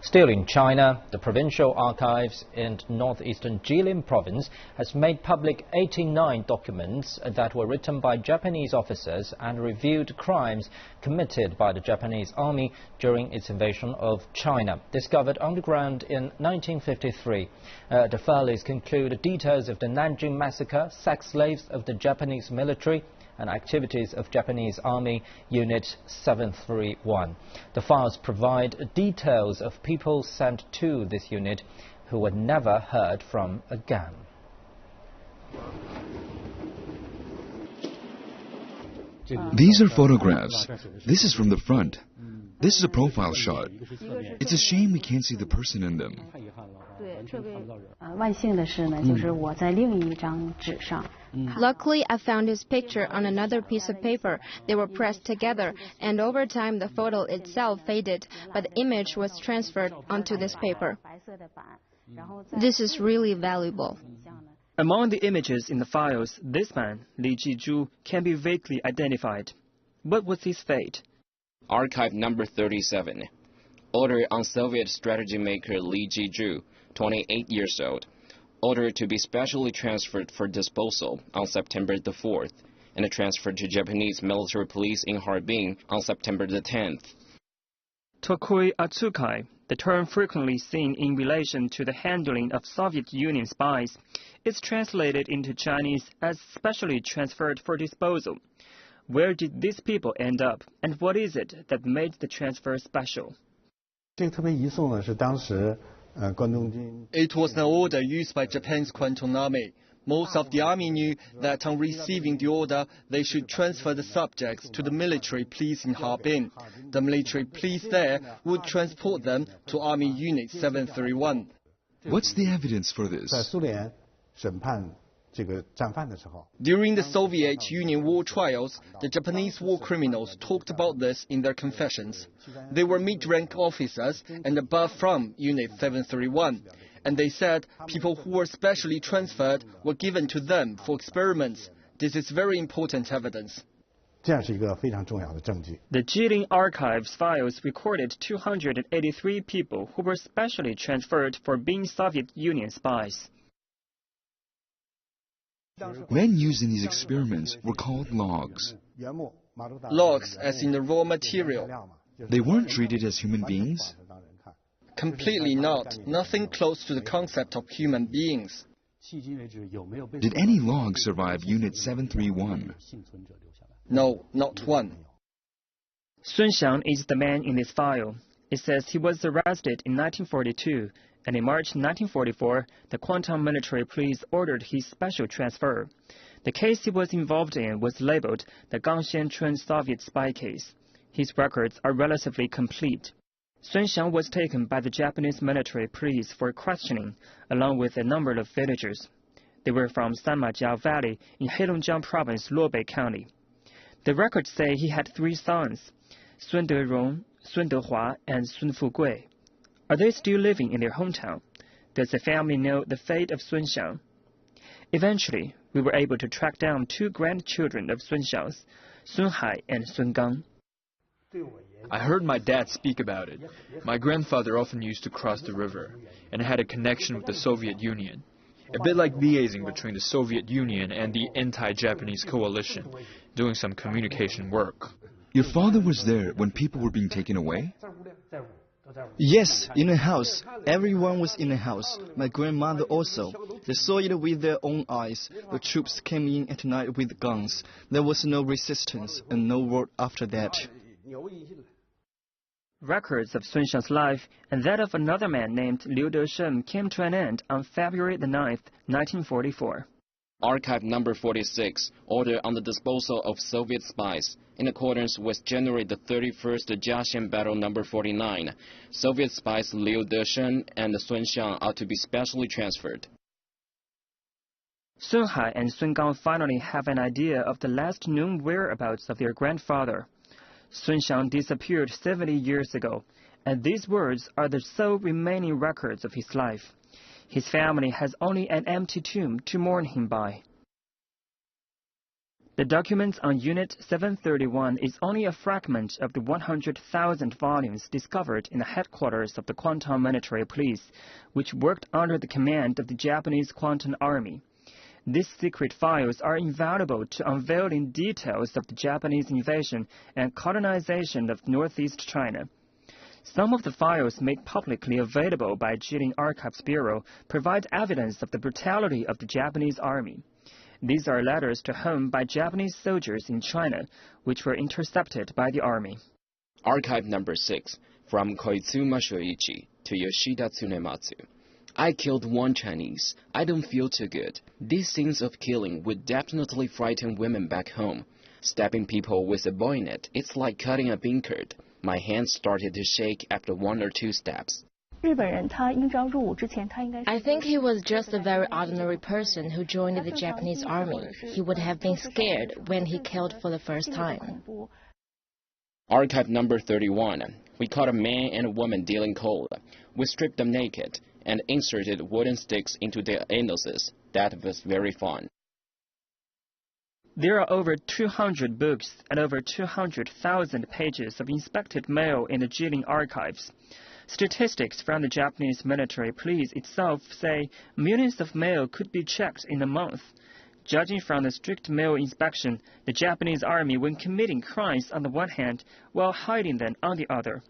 Still in China, the provincial archives in northeastern Jilin province has made public 89 documents that were written by Japanese officers and reviewed crimes committed by the Japanese army during its invasion of China, discovered underground in 1953. The files include details of the Nanjing Massacre, sex slaves of the Japanese military, and activities of Japanese Army Unit 731. The files provide details of people sent to this unit who were never heard from again. These are photographs. This is from the front. This is a profile shot. It's a shame we can't see the person in them. Luckily, I found his picture on another piece of paper. They were pressed together, and over time the photo itself faded, but the image was transferred onto this paper. This is really valuable. Among the images in the files, this man, Li Jizhu, can be vaguely identified. What was his fate? Archive number 37. Order on Soviet strategy maker Li Jizhu, 28 years old. Ordered to be specially transferred for disposal on September the 4th, and transferred to Japanese military police in Harbin on September the 10th. Tokui Atsukai, the term frequently seen in relation to the handling of Soviet Union spies, is translated into Chinese as specially transferred for disposal. Where did these people end up, and what is it that made the transfer special? It was an order used by Japan's Kwantung Army. Most of the army knew that on receiving the order, they should transfer the subjects to the military police in Harbin. The military police there would transport them to Army Unit 731. What's the evidence for this? During the Soviet Union war trials, the Japanese war criminals talked about this in their confessions. They were mid-rank officers and above from Unit 731, and they said people who were specially transferred were given to them for experiments. This is very important evidence. The Jilin archives files recorded 283 people who were specially transferred for being Soviet Union spies. Men used in these experiments were called logs. Logs, as in the raw material. They weren't treated as human beings? Completely not. Nothing close to the concept of human beings. Did any logs survive Unit 731? No, not one. Sun Xiang is the man in this file. It says he was arrested in 1942, and in March 1944, the Kwantung military police ordered his special transfer. The case he was involved in was labeled the Gangxianchun Soviet spy case. His records are relatively complete. Sun Xiang was taken by the Japanese military police for questioning, along with a number of villagers. They were from Sanmajiao Valley in Heilongjiang Province, Luobei County. The records say he had 3 sons, Sun Derong, Sun Dehua, and Sun Fugui. Are they still living in their hometown? Does the family know the fate of Sun Xiang? Eventually, we were able to track down 2 grandchildren of Sun Xiang's, Sun Hai and Sun Gang. I heard my dad speak about it. My grandfather often used to cross the river and had a connection with the Soviet Union. A bit like liaising between the Soviet Union and the anti-Japanese coalition, doing some communication work. Your father was there when people were being taken away? Yes, in a house. Everyone was in a house. My grandmother also. They saw it with their own eyes. The troops came in at night with guns. There was no resistance and no word after that. Records of Sun Xiang's life and that of another man named Liu Deshen came to an end on February the 9th, 1944. Archive number 46, Order on the Disposal of Soviet Spies. In accordance with January the 31st Jiaxian Battle number 49, Soviet spies Liu Deshen and Sun Xiang are to be specially transferred. Sun Hai and Sun Gang finally have an idea of the last known whereabouts of their grandfather. Sun Xiang disappeared 70 years ago, and these words are the sole remaining records of his life. His family has only an empty tomb to mourn him by. The documents on Unit 731 is only a fragment of the 100,000 volumes discovered in the headquarters of the Kwantung Military Police, which worked under the command of the Japanese Kwantung Army. These secret files are invaluable to unveiling details of the Japanese invasion and colonization of northeast China. Some of the files made publicly available by Jilin Archives Bureau provide evidence of the brutality of the Japanese army. These are letters to home by Japanese soldiers in China, which were intercepted by the army. Archive number 6, from Koizuma Shoichi to Yoshida Tsunematsu. I killed one Chinese. I don't feel too good. These scenes of killing would definitely frighten women back home. Stabbing people with a bayonet, it's like cutting a bean curd. My hands started to shake after 1 or 2 stabs. I think he was just a very ordinary person who joined the Japanese army. He would have been scared when he killed for the first time. Archive number 31. We caught a man and a woman dealing coal. We stripped them naked and inserted wooden sticks into their anuses. That was very fun. There are over 200 books and over 200,000 pages of inspected mail in the Jilin archives. Statistics from the Japanese military police itself say millions of mail could be checked in a month. Judging from the strict mail inspection, the Japanese army was committing crimes on the one hand while hiding them on the other.